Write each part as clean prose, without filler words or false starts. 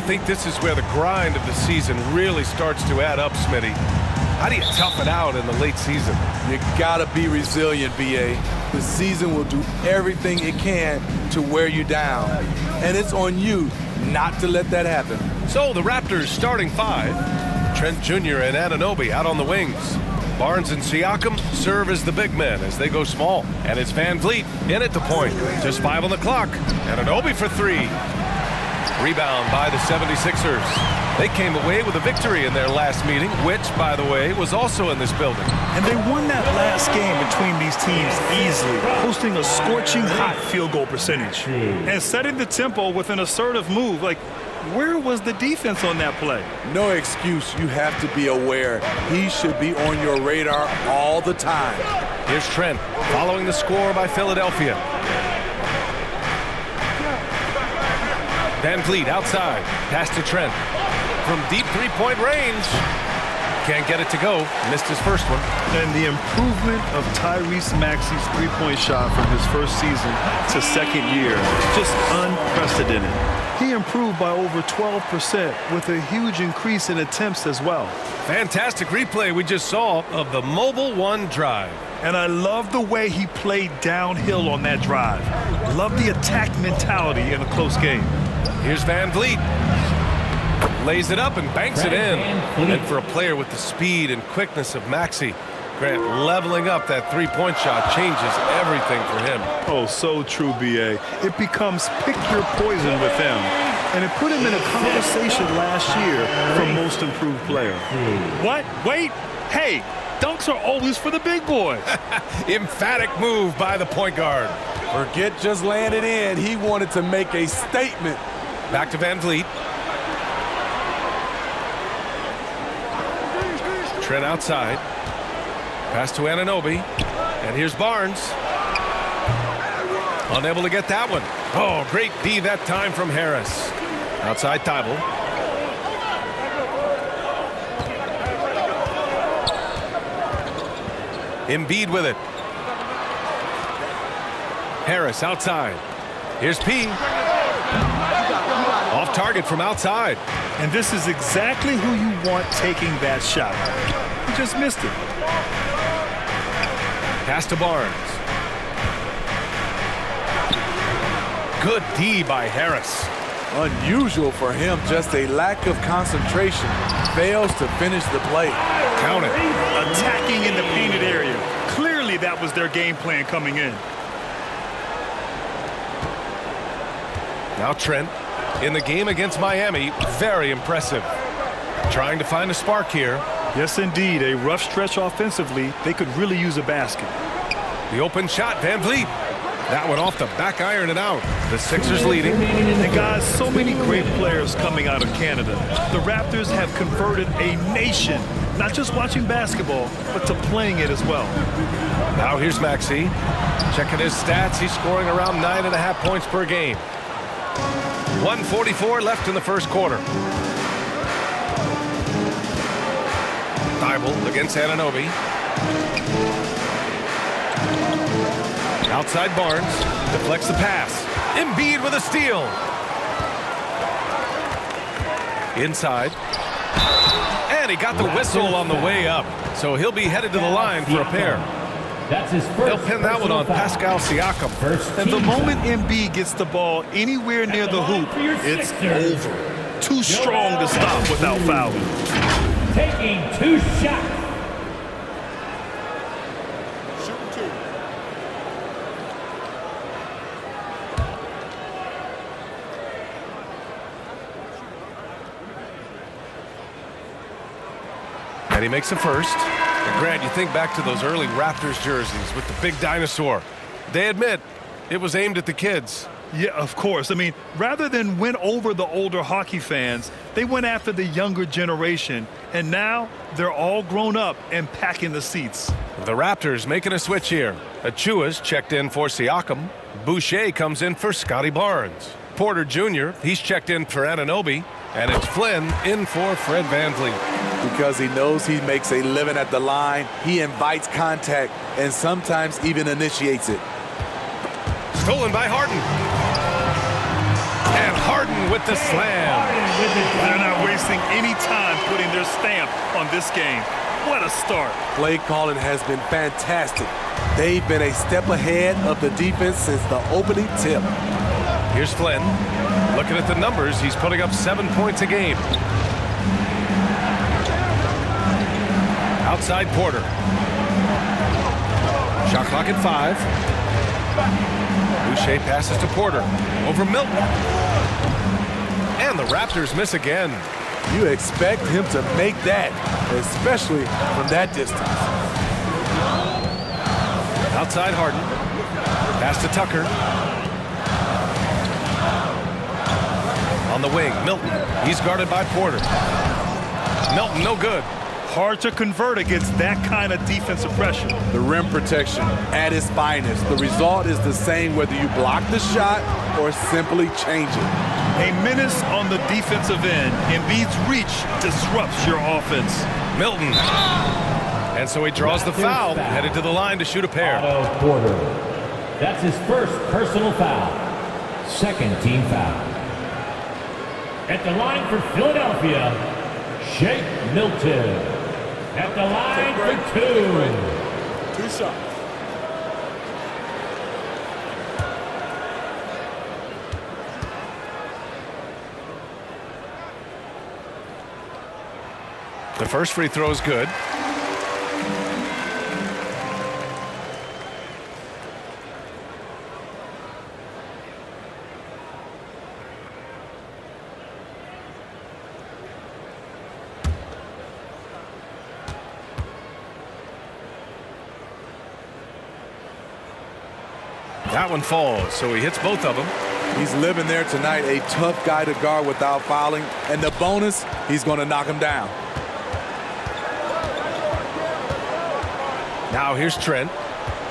think this is where the grind of the season really starts to add up, Smitty. How do you tough it out in the late season? You gotta be resilient, B.A. The season will do everything it can to wear you down. And it's on you not to let that happen. So the Raptors starting five. Trent Jr. and Anunoby out on the wings. Barnes and Siakam serve as the big men as they go small. And it's Van Vliet in at the point. Just 5 on the clock. Anunoby for 3. Rebound by the 76ers. They came away with a victory in their last meeting, which, by the way, was also in this building. And they won that last game between these teams easily, posting a scorching hot field goal percentage. And setting the tempo with an assertive move. Like, where was the defense on that play? No excuse. You have to be aware. He should be on your radar all the time. Here's Trent following the score by Philadelphia. Van Vliet outside. Pass to Trent. From deep three-point range. Can't get it to go. Missed his first one. And the improvement of Tyrese Maxey's three-point shot from his first season to second year, just unprecedented. He improved by over 12% with a huge increase in attempts as well. Fantastic replay we just saw of the Mobile One drive. And I love the way he played downhill on that drive. Love the attack mentality in a close game. Here's Van Vliet. Lays it up and banks it in. And for a player with the speed and quickness of Maxey, Grant, leveling up that three-point shot changes everything for him. Oh, so true, B.A. It becomes pick your poison with him. And it put him in a conversation last year for most improved player. What? Wait. Hey, dunks are always for the big boys. Emphatic move by the point guard. Forget just laying it in. He wanted to make a statement. Back to Van Vliet. Trent outside. Pass to Anunoby. And here's Barnes. Unable to get that one. Oh, great D that time from Harris. Outside Thibault. Embiid with it. Harris outside. Here's P. Off target from outside. And this is exactly who you want taking that shot. He just missed it. Pass to Barnes. Good D by Harris. Unusual for him, just a lack of concentration. Fails to finish the play. Count it. Attacking in the painted area. Clearly that was their game plan coming in. Now Trent in the game against Miami. Very impressive. Trying to find a spark here. Yes, indeed. A rough stretch offensively. They could really use a basket. The open shot, Van Vliet. That one off the back iron and out. The Sixers leading. And guys, so many great players coming out of Canada. The Raptors have converted a nation, not just watching basketball, but to playing it as well. Now here's Maxey. Checking his stats. He's scoring around 9.5 points per game. 1:44 left in the first quarter. Thibault against Anunoby. Outside Barnes. Deflects the pass. Embiid with a steal. Inside. And he got the whistle on the way up. So he'll be headed to the line for a pair. That's his first. They'll pin that one on Pascal Siakam. And the moment Embiid gets the ball anywhere near the hoop, it's over. Too strong to stop without fouling. Taking 2 shots. And he makes a first. And Grant, you think back to those early Raptors jerseys with the big dinosaur. They admit it was aimed at the kids. Yeah, of course. I mean, rather than win over the older hockey fans, they went after the younger generation. And now they're all grown up and packing the seats. The Raptors making a switch here. Achua's checked in for Siakam. Boucher comes in for Scotty Barnes. Porter Jr., he's checked in for Anunoby. And it's Flynn in for Fred Van Vliet. Because he knows he makes a living at the line, he invites contact and sometimes even initiates it. Stolen by Harden. And Harden Harden with the slam. They're not wasting any time putting their stamp on this game. What a start. Play calling has been fantastic. They've been a step ahead of the defense since the opening tip. Here's Flynn. Looking at the numbers, he's putting up 7 points a game. Outside Porter. Shot clock at 5. Boucher passes to Porter. Over Milton. And the Raptors miss again. You expect him to make that, especially from that distance. Outside Harden. Pass to Tucker. On the wing, Milton. He's guarded by Porter. Milton, no good. Hard to convert against that kind of defensive pressure. The rim protection at its finest. The result is the same whether you block the shot or simply change it. A menace on the defensive end. Embiid's reach disrupts your offense. Milton. And so he draws the foul, headed to the line to shoot a pair. Otto Porter. That's his first personal foul. Second team foul. At the line for Philadelphia, Shake Milton. At the line for 2. 2 shots. The first free throw is good. That one falls, so he hits both of them. He's living there tonight, a tough guy to guard without fouling. And the bonus, he's going to knock him down. Now here's Trent.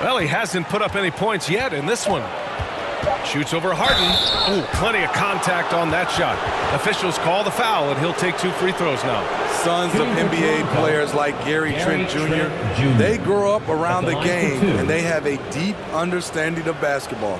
Well, he hasn't put up any points yet in this one. Shoots over Harden. Ooh, plenty of contact on that shot. Officials call the foul, and he'll take 2 free throws now. Sons of NBA players like Gary Trent Jr., they grow up around the game, and they have a deep understanding of basketball.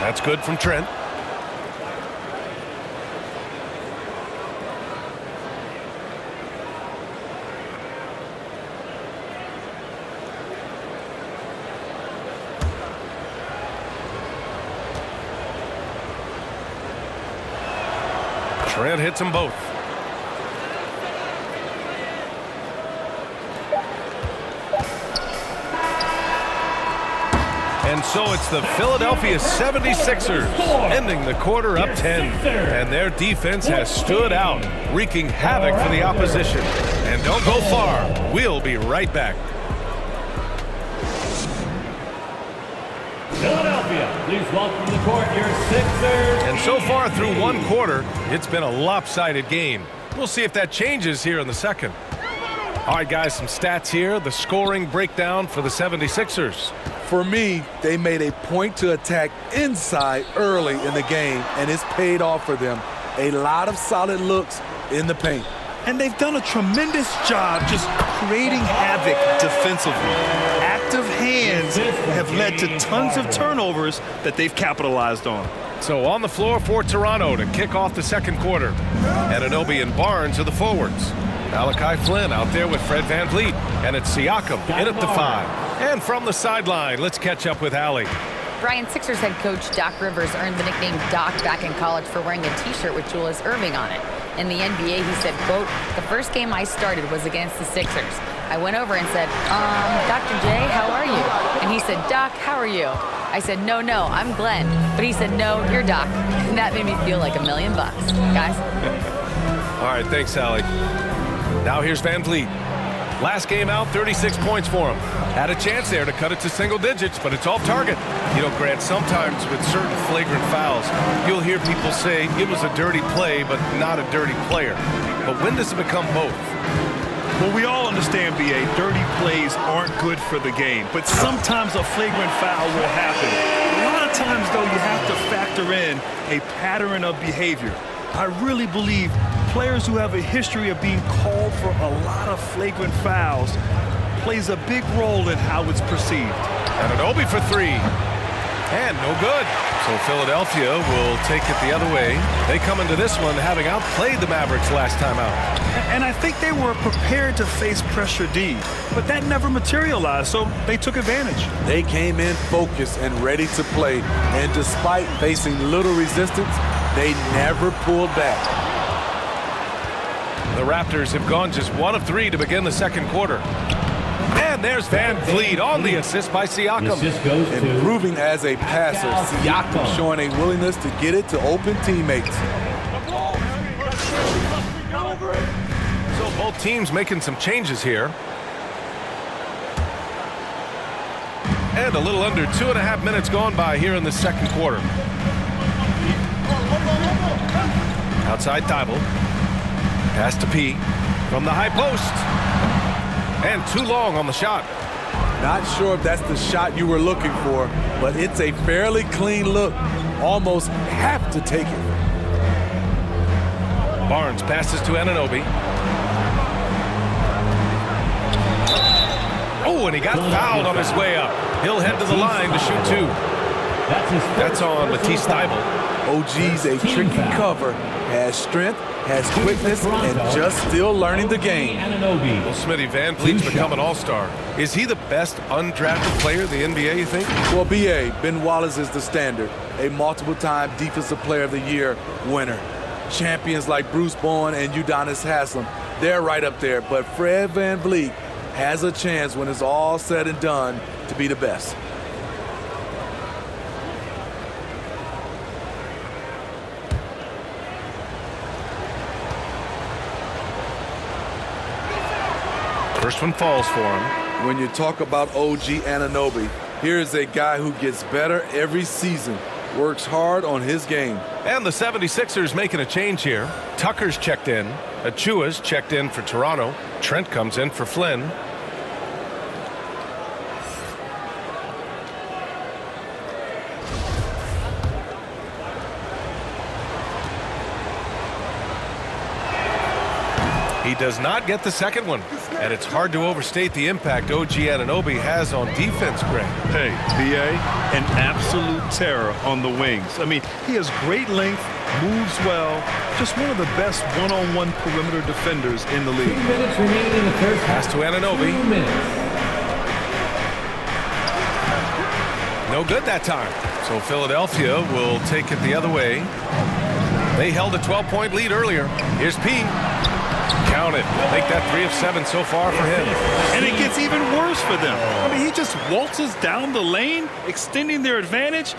That's good from Trent. Trent hits them both. And so it's the Philadelphia 76ers ending the quarter up 10. And their defense has stood out, wreaking havoc for the opposition. And don't go far. We'll be right back. Philadelphia, please welcome to the court your Sixers. And so far through one quarter, it's been a lopsided game. We'll see if that changes here in the second. All right, guys, some stats here. The scoring breakdown for the 76ers. For me, they made a point to attack inside early in the game, and it's paid off for them. A lot of solid looks in the paint. And they've done a tremendous job just creating havoc defensively. Active hands have led to tons of turnovers that they've capitalized on. So on the floor for Toronto to kick off the second quarter. Anunoby and Barnes are the forwards. Malachi Flynn out there with Fred VanVleet. And it's Siakam in at the 5. And from the sideline, let's catch up with Allie. Brian, Sixers head coach Doc Rivers earned the nickname Doc back in college for wearing a T-shirt with Julius Erving on it. In the NBA, he said, quote, "The first game I started was against the Sixers. I went over and said, Dr. J, how are you?" And he said, "Doc, how are you?" I said, no, I'm Glenn. But he said, "No, you're Doc." And that made me feel like $1 million, guys. All right, thanks, Allie. Now here's VanVleet. Last game out, 36 points for him. Had a chance there to cut it to single digits, but it's off target. You know, Grant, sometimes with certain flagrant fouls, you'll hear people say it was a dirty play, but not a dirty player. But when does it become both? Well, we all understand, B.A., dirty plays aren't good for the game, but sometimes a flagrant foul will happen. A lot of times, though, you have to factor in a pattern of behavior. I really believe players who have a history of being called for a lot of flagrant fouls plays a big role in how it's perceived. Anunoby for three. And no good. So Philadelphia will take it the other way. They come into this one having outplayed the Mavericks last time out. And I think they were prepared to face pressure D, but that never materialized, so they took advantage. They came in focused and ready to play, and despite facing little resistance, they never pulled back. The Raptors have gone just 1 of 3 to begin the second quarter. And there's Van Vliet on the assist by Siakam. Assist goes to Improving as a passer, Siakam showing a willingness to get it to open teammates. So both teams making some changes here. And a little under 2.5 minutes gone by here in the second quarter. Outside Thibault. Pass to P from the high post. And too long on the shot. Not sure if that's the shot you were looking for, but it's a fairly clean look. Almost have to take it. Barnes passes to Anunoby. Oh, and he got fouled on his way up. He'll head to the line to shoot 2. That's on Matisse Thybulle. OG's a tricky cover, has strength, has quickness, and just still learning the game. Well, Smitty, Van Vliet's become an all-star. Is he the best undrafted player in the NBA, you think? Well, B.A., Ben Wallace is the standard, a multiple-time Defensive Player of the Year winner. Champions like Bruce Bowen and Udonis Haslem, they're right up there, but Fred Van Vliet has a chance when it's all said and done to be the best. First one falls for him. When you talk about OG Anunoby, here's a guy who gets better every season, works hard on his game. And the 76ers making a change here. Tucker's checked in. Achua's checked in for Toronto. Trent comes in for Flynn. He does not get the second one, and it's hard to overstate the impact OG Anunoby has on defense, Greg. Hey, B.A., an absolute terror on the wings. I mean, he has great length, moves well, just one of the best one-on-one perimeter defenders in the league. 2 minutes remaining in the first half. Pass to Anunoby. 2 minutes. No good that time. So Philadelphia will take it the other way. They held a 12-point lead earlier. Here's P. Count it. Make that 3 of 7 so far for him. And it gets even worse for them. I mean, he just waltzes down the lane, extending their advantage.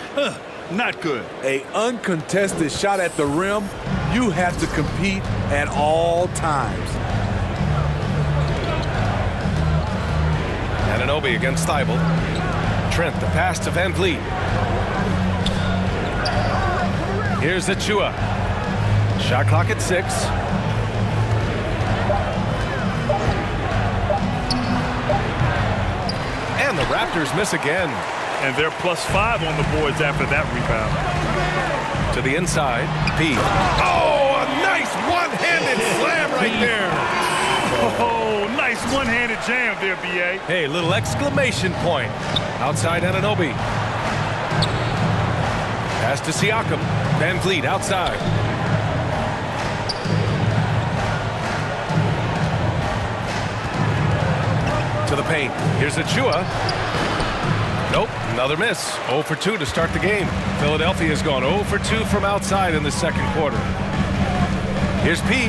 Not good. An uncontested shot at the rim, you have to compete at all times. Anunoby against Thybulle. Trent, the pass to Van Vliet. Here's Achua. Shot clock at 6. And the Raptors miss again. And they're +5 on the boards after that rebound. To the inside, P. Oh, a nice one-handed slam right there. Oh, nice one-handed jam there, B.A. Hey, little exclamation point. Outside Anunoby. Pass to Siakam. Van Vliet outside. To the paint. Here's Achua. Nope, another miss. 0 for 2 to start the game. Philadelphia has gone 0 for 2 from outside in the second quarter. Here's P.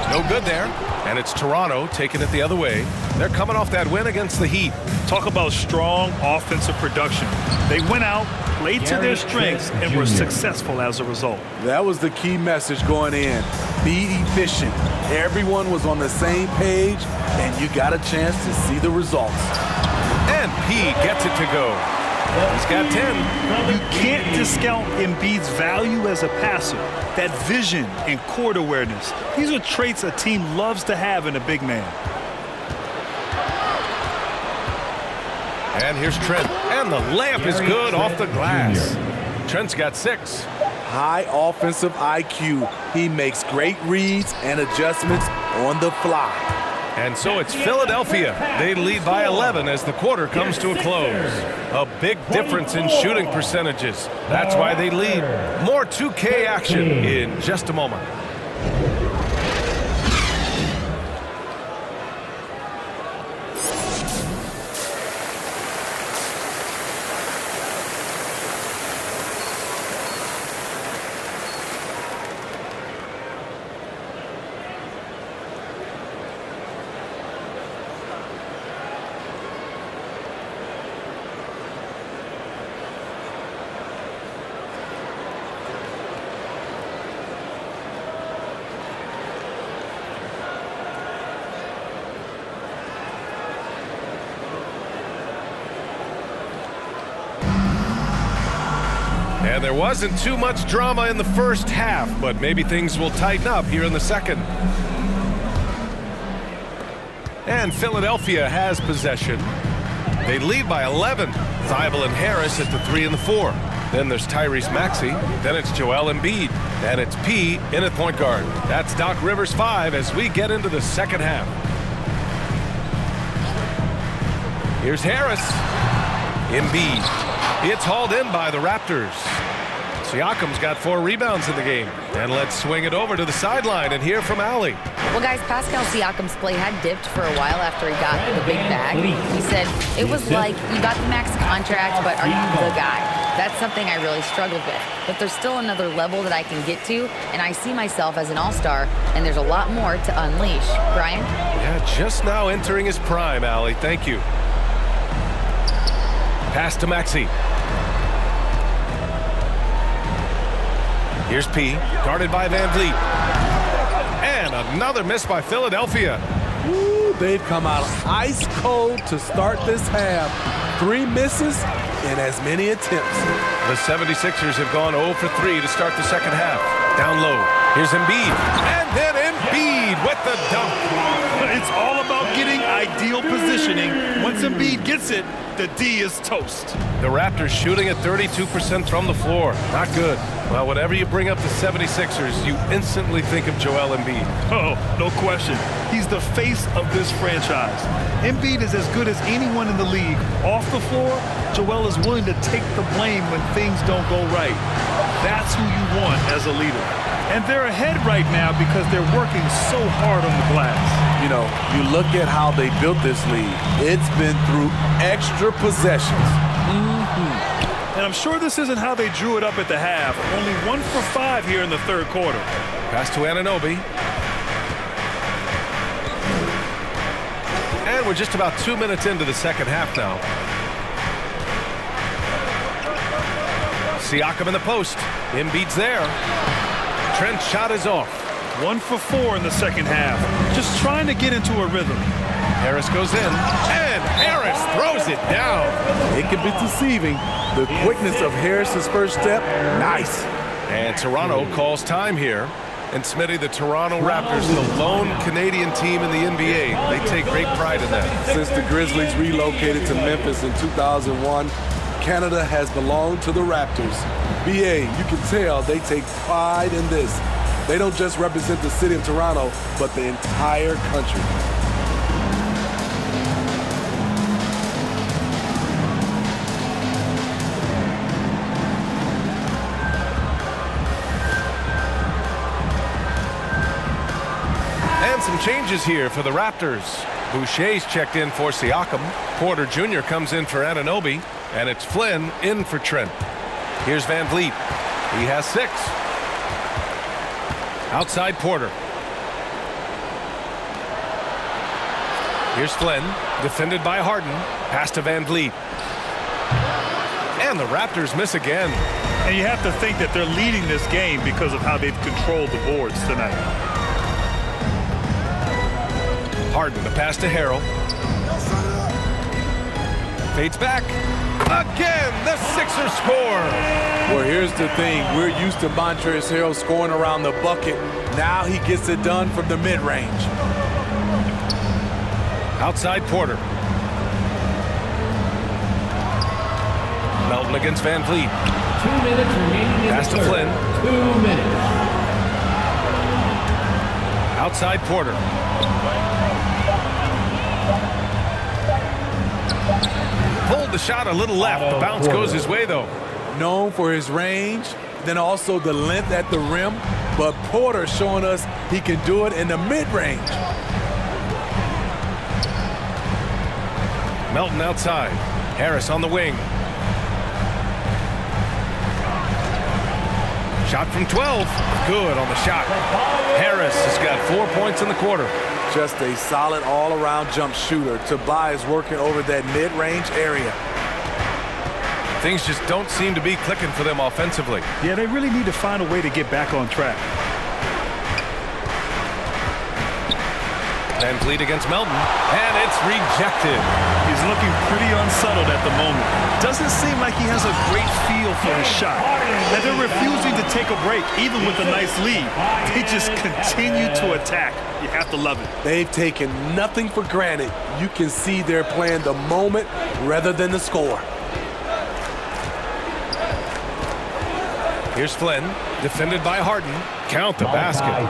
No good there. And it's Toronto taking it the other way. They're coming off that win against the Heat. Talk about strong offensive production. They went out, played to their strengths, and were successful as a result. That was the key message going in. Be efficient. Everyone was on the same page, and you got a chance to see the results. And P gets it to go. He's got 10. You can't scout Embiid's value as a passer, that vision and court awareness. These are traits a team loves to have in a big man. And here's Trent. And the layup is good off the glass. Trent's got 6. High offensive IQ. He makes great reads and adjustments on the fly. And so it's Philadelphia. They lead by 11 as the quarter comes to a close. A big difference in shooting percentages. That's why they lead. More 2K action in just a moment. And there wasn't too much drama in the first half, but maybe things will tighten up here in the second. And Philadelphia has possession. They lead by 11. Thibault and Harris at the 3 and the 4. Then there's Tyrese Maxey. Then it's Joel Embiid. And it's P in at point guard. That's Doc Rivers 5 as we get into the second half. Here's Harris. Embiid. It's hauled in by the Raptors. Siakam's got 4 rebounds in the game. And let's swing it over to the sideline and hear from Allie. Well, guys, Pascal Siakam's play had dipped for a while after he got the big bag. He said, it was like, you got the max contract, but are you the guy? That's something I really struggled with. But there's still another level that I can get to, and I see myself as an all-star, and there's a lot more to unleash. Brian? Yeah, just now entering his prime, Allie. Thank you. Pass to Maxey. Here's P, guarded by Van Vliet. And another miss by Philadelphia. Ooh, they've come out ice cold to start this half. 3 misses in as many attempts. The 76ers have gone 0 for 3 to start the second half. Down low. Here's Embiid. And then Embiid with the dunk. It's all about getting ideal positioning. Once Embiid gets it, the D is toast. The Raptors shooting at 32% from the floor. Not good. Well, whenever you bring up the 76ers, you instantly think of Joel Embiid. Oh, no question. He's the face of this franchise. Embiid is as good as anyone in the league. Off the floor, Joel is willing to take the blame when things don't go right. That's who you want as a leader. And they're ahead right now because they're working so hard on the glass. You know, you look at how they built this lead. It's been through extra possessions. And I'm sure this isn't how they drew it up at the half. Only 1 for 5 here in the third quarter. Pass to Anunoby. And we're just about 2 minutes into the second half now. Siakam in the post. Embiid's there. Trent's shot is off. 1 for 4 in the second half. Just trying to get into a rhythm. Harris goes in. And Harris throws it down. It can be deceiving. The quickness of Harris's first step, nice. And Toronto calls time here. And Smitty, the Toronto Raptors, the lone Canadian team in the NBA. They take great pride in that. Since the Grizzlies relocated to Memphis in 2001, Canada has belonged to the Raptors. BA, you can tell they take pride in this. They don't just represent the city of Toronto, but the entire country. And some changes here for the Raptors. Boucher's checked in for Siakam. Porter Jr. comes in for Anunoby. And it's Flynn in for Trent. Here's Van Vliet. He has 6. Outside Porter. Here's Flynn, defended by Harden. Pass to Van Vliet. And the Raptors miss again. And you have to think that they're leading this game because of how they've controlled the boards tonight. Harden, the pass to Harrell. Fades back. Again, the Sixers score. Well, here's the thing. We're used to Montrezl Harrell scoring around the bucket. Now he gets it done from the mid-range. Outside Porter. Melton against Van Vliet. 2 minutes remaining in Pass the to third. Flynn. 2 minutes. Outside Porter. Pulled the shot a little left. The bounce goes his way, though. Known for his range, then also the length at the rim. But Porter showing us he can do it in the mid-range. Melton outside. Harris on the wing. Shot from 12. Good on the shot. Harris has got 4 points in the quarter. Just a solid all-around jump shooter. Tobias working over that mid-range area. Things just don't seem to be clicking for them offensively. Yeah, they really need to find a way to get back on track. Van Vliet against Melton, and it's rejected. He's looking pretty unsettled at the moment. Doesn't seem like he has a great feel for his shot. And they're refusing to take a break, even with a nice lead. They just continue to attack. You have to love it. They've taken nothing for granted. You can see they're playing the moment rather than the score. Here's Flynn, defended by Harden. Count the basket.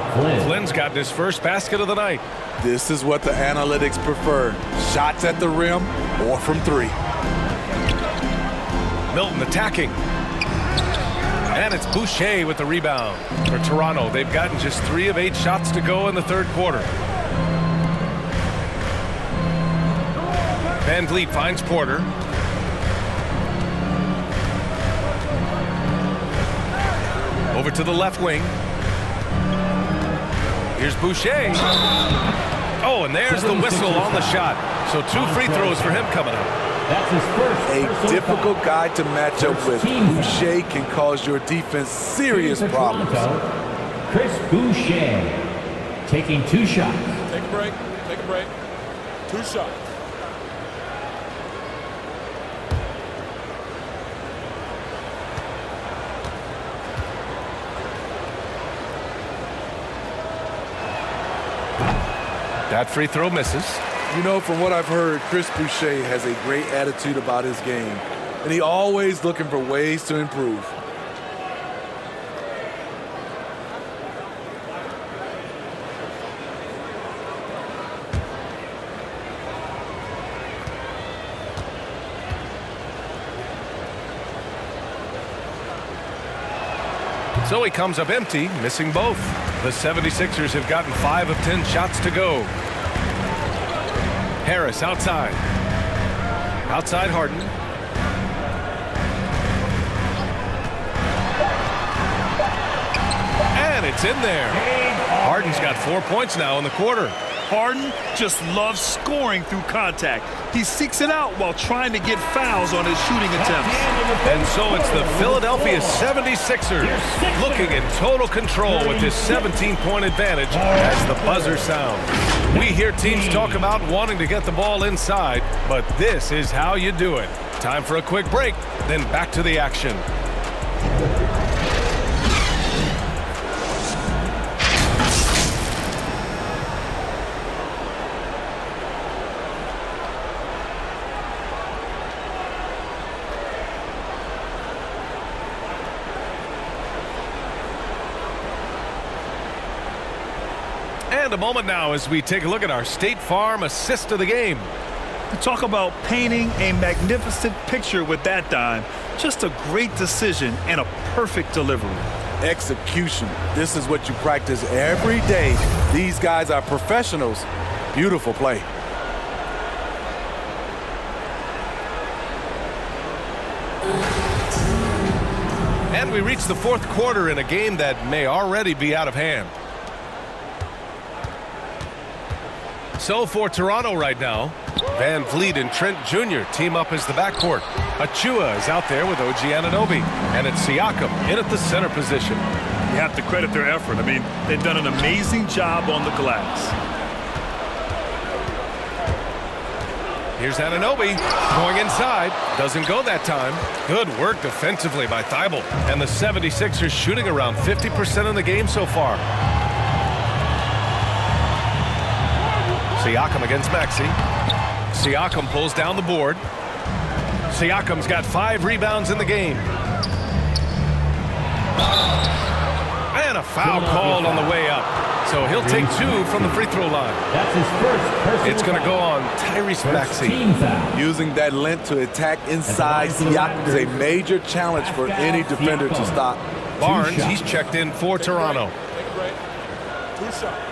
Flynn's gotten his first basket of the night. This is what the analytics prefer. Shots at the rim or from three. Milton attacking. And it's Boucher with the rebound. For Toronto, they've gotten just 3 of 8 shots to go in the third quarter. Van Vliet finds Porter. Over to the left wing. Here's Boucher. Oh, and there's the whistle on the shot. So 2 free throws for him coming up. That's his first. A difficult guy to match up with. Boucher can cause your defense serious problems. Chris Boucher taking 2 shots. Take a break. Take a break. 2 shots. That free throw misses. You know, from what I've heard, Chris Boucher has a great attitude about his game. And he always looking for ways to improve. So he comes up empty, missing both. The 76ers have gotten 5 of 10 shots to go. Harris outside. Outside Harden. And it's in there. Harden's got 4 points now in the quarter. Harden just loves scoring through contact. He seeks it out while trying to get fouls on his shooting attempts. And so it's the Philadelphia 76ers looking in total control with this 17-point advantage as the buzzer sounds. We hear teams talk about wanting to get the ball inside, but this is how you do it. Time for a quick break, then back to the action. And a moment now as we take a look at our State Farm assist of the game. Talk about painting a magnificent picture with that dime. Just a great decision and a perfect delivery. Execution. This is what you practice every day. These guys are professionals. Beautiful play. And we reach the fourth quarter in a game that may already be out of hand. So for Toronto right now, Van Vliet and Trent Jr. team up as the backcourt. Achua is out there with OG Anunoby, and it's Siakam in at the center position. You have to credit their effort. I mean, they've done an amazing job on the glass. Here's Anunoby going inside. Doesn't go that time. Good work defensively by Thibault. And the 76ers shooting around 50% in the game so far. Siakam against Maxey. Siakam pulls down the board. Siakam's got 5 rebounds in the game. And a foul called on the way up. So he'll take 2 from the free throw line. That's his first personal It's going to go foul. on Tyrese First Maxey. team foul. Using that length to attack inside Siakam is a major challenge for any defender to stop. Barnes, shots. he's checked in for Toronto. Take a break. 2 shots.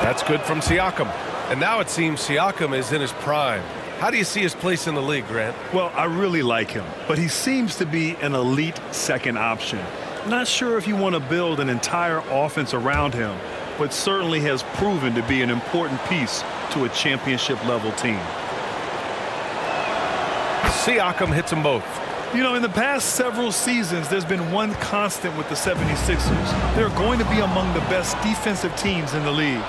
That's good from Siakam. And now it seems Siakam is in his prime. How do you see his place in the league, Grant? Well, I really like him, but he seems to be an elite second option. Not sure if you want to build an entire offense around him, but certainly has proven to be an important piece to a championship-level team. Siakam hits them both. You know, in the past several seasons, there's been one constant with the 76ers. They're going to be among the best defensive teams in the league.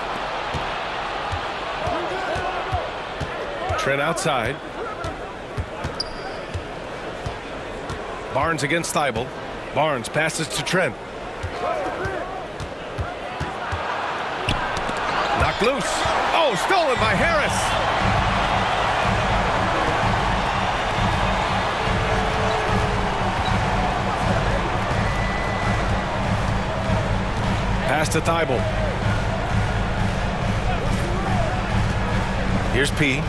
Trent outside. Barnes against Thibault. Barnes passes to Trent. Knocked loose. Oh, stolen by Harris. Pass to Thibault. Here's P.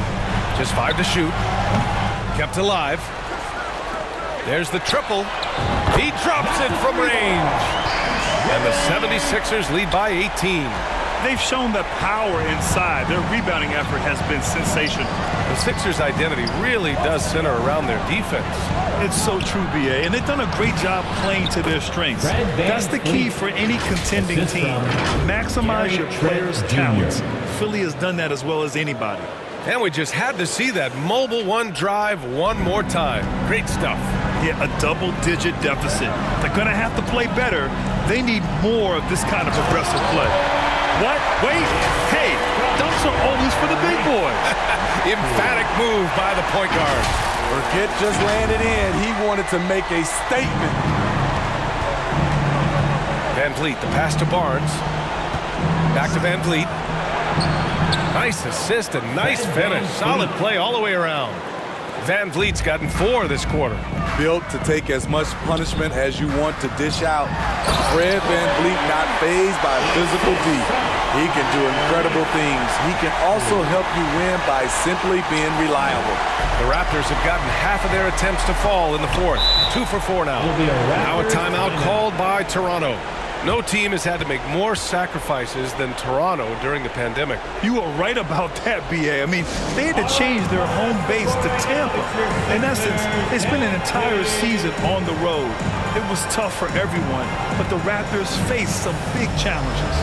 Just 5 to shoot. Kept alive. There's the triple. He drops it from range. And the 76ers lead by 18. They've shown that power inside. Their rebounding effort has been sensational. The Sixers' identity really does center around their defense. It's so true, B.A., and they've done a great job playing to their strengths. Fred Van That's the key Fleet. for any contending Assist team. from Maximize your Gary players' Trent talents. Jr. Philly has done that as well as anybody. And we just had to see that mobile one drive one more time. Great stuff. Yeah, a double-digit deficit. They're going to have to play better. They need more of this kind of aggressive play. What? Wait. Hey, dunks are always for the big boys. Emphatic move by the point guard. Burkett just landed in. He wanted to make a statement. Van Vliet, the pass to Barnes. Back to Van Vliet. Nice assist and nice finish. Solid play all the way around. Van Vliet's gotten 4 this quarter. Built to take as much punishment as you want to dish out. Fred Van Vliet not fazed by physical D. He can do incredible things. He can also help you win by simply being reliable. The Raptors have gotten half of their attempts to fall in the fourth. 2 for 4 now. It'll be a Now a Raptors timeout timeout. called by Toronto. No team has had to make more sacrifices than Toronto during the pandemic. You are right about that, B.A. I mean, they had to change their home base to Tampa. In essence, they spent an entire season on the road. It was tough for everyone, but the Raptors faced some big challenges.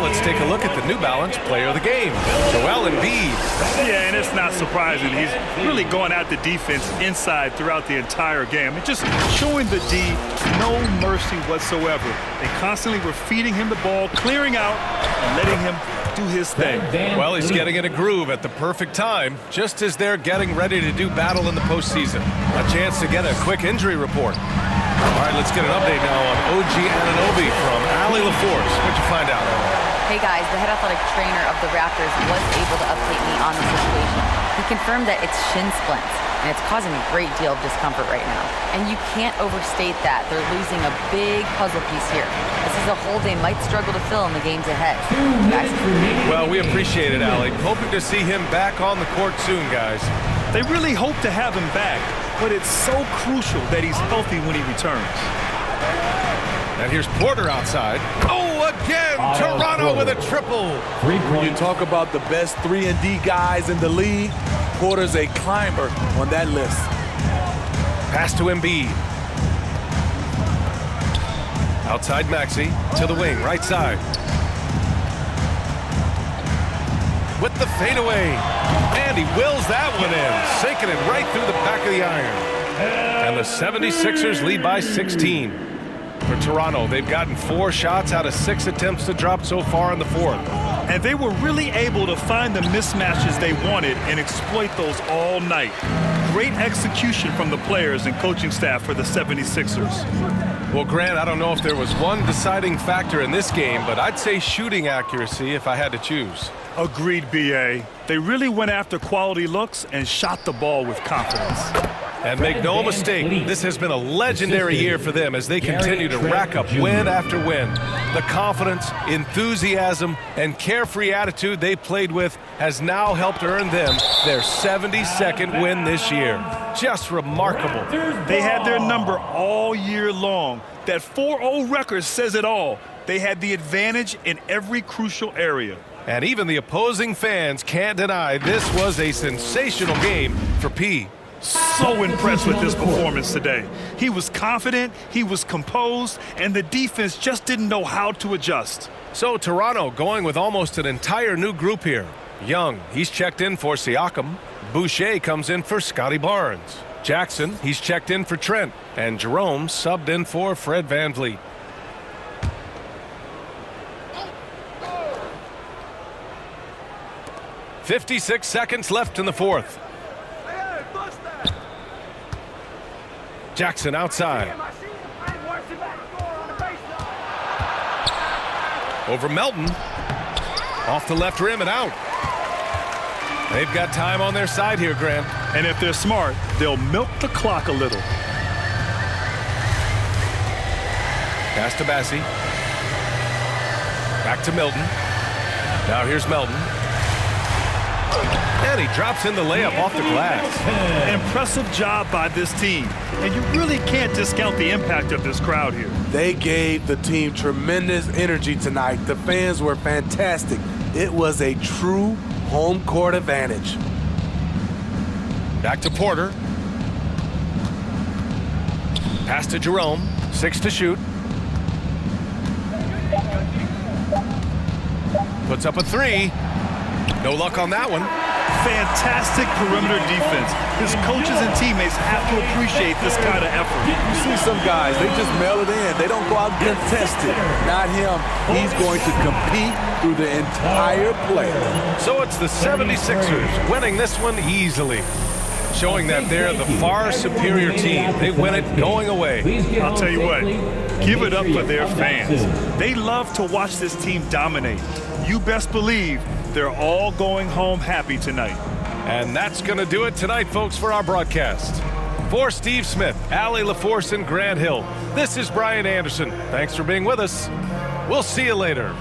Let's take a look at the New Balance player of the game, Joel Embiid. Yeah, and it's not surprising. He's really going at the defense inside throughout the entire game. And just showing the D no mercy whatsoever. They constantly were feeding him the ball, clearing out, and letting him do his thing. Well, he's getting in a groove at the perfect time, just as they're getting ready to do battle in the postseason. A chance to get a quick injury report. All right, let's get an update now on OG Anunoby from Allie LaForce. What'd you find out? Hey guys, the head athletic trainer of the Raptors was able to update me on the situation. He confirmed that it's shin splints, and it's causing a great deal of discomfort right now. And you can't overstate that. They're losing a big puzzle piece here. This is a hole they might struggle to fill in the games ahead. Well, we appreciate it, Allie. Hoping to see him back on the court soon, guys. They really hope to have him back, but it's so crucial that he's healthy when he returns. And here's Porter outside. Oh, again, Toronto with a triple. When you talk about the best 3-and-D guys in the league, Porter's a climber on that list. Pass to Embiid. Outside Maxey to the wing, right side. With the fadeaway. And he wills that one in, sinking it right through the back of the iron. And the 76ers lead by 16. For Toronto, they've gotten 4 shots out of 6 attempts to drop so far in the fourth. And they were really able to find the mismatches they wanted and exploit those all night. Great execution from the players and coaching staff for the 76ers. Well, Grant, I don't know if there was one deciding factor in this game, but I'd say shooting accuracy if I had to choose. Agreed, B.A. They really went after quality looks and shot the ball with confidence. And make no mistake, this has been a legendary year for them as they continue to rack up win after win. The confidence, enthusiasm, and carefree attitude they played with has now helped earn them their 72nd win this year. Just remarkable. They had their number all year long. That 4-0 record says it all. They had the advantage in every crucial area. And even the opposing fans can't deny this was a sensational game for P. So impressed with his performance today. He was confident, he was composed, and the defense just didn't know how to adjust. So Toronto going with almost an entire new group here. Young, he's checked in for Siakam. Boucher comes in for Scotty Barnes. Jackson, he's checked in for Trent. And Jerome subbed in for Fred VanVleet. "56 seconds left in the fourth. Jackson outside. Over Melton. Off the left rim and out. They've got time on their side here, Grant. And if they're smart, they'll milk the clock a little. Pass to Bassie. Back to Milton. Now here's Melton. And he drops in the layup off the glass. Impressive job by this team. And you really can't discount the impact of this crowd here. They gave the team tremendous energy tonight. The fans were fantastic. It was a true home court advantage. Back to Porter. Pass to Jerome. 6 to shoot. Puts up a 3. No luck on that one. Fantastic perimeter defense. His coaches and teammates have to appreciate this kind of effort. You see some guys, they just mail it in. They don't go out and contest it. Not him. He's going to compete through the entire play. So it's the 76ers winning this one easily, showing that they're the far superior team. They win it going away. I'll tell you what, give it up for their fans. They love to watch this team dominate. You best believe they're all going home happy tonight. And that's going to do it tonight, folks, for our broadcast. For Steve Smith, Allie LaForce, and Grant Hill, this is Brian Anderson. Thanks for being with us. We'll see you later.